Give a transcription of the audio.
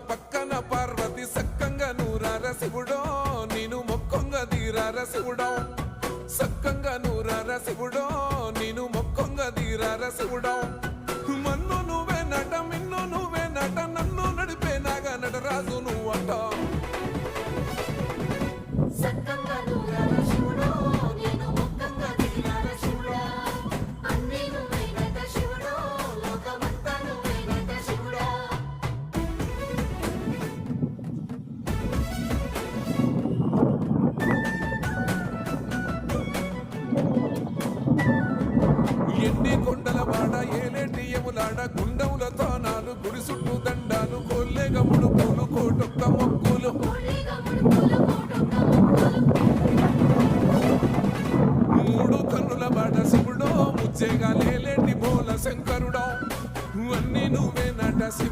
పక్కన పార్వతి సక్కంగా నూరార శివుడో నేను మొక్కంగా తీరార శివుడో సక్కంగా నూరార శివుడో నేను మొక్కంగా తీరార శివుడో మన్ను నువ్వే నట మిన్ను నువ్వే నట నన్ను నడిపే నాగా నటరాజు నువ్వట ఎన్ని కొండల వాడ ఏలేటి యములాడ గుండముల తానాలు గుడి చుట్టూ దండాలు కోల్లేగ ముడుపులు కోటొక్క మొక్కులు మూడు కన్నుల వాడ శివుడో ముచ్చేగా లేలేటి బోల శంకరుడో అన్ని నువ్వే నట శివుడు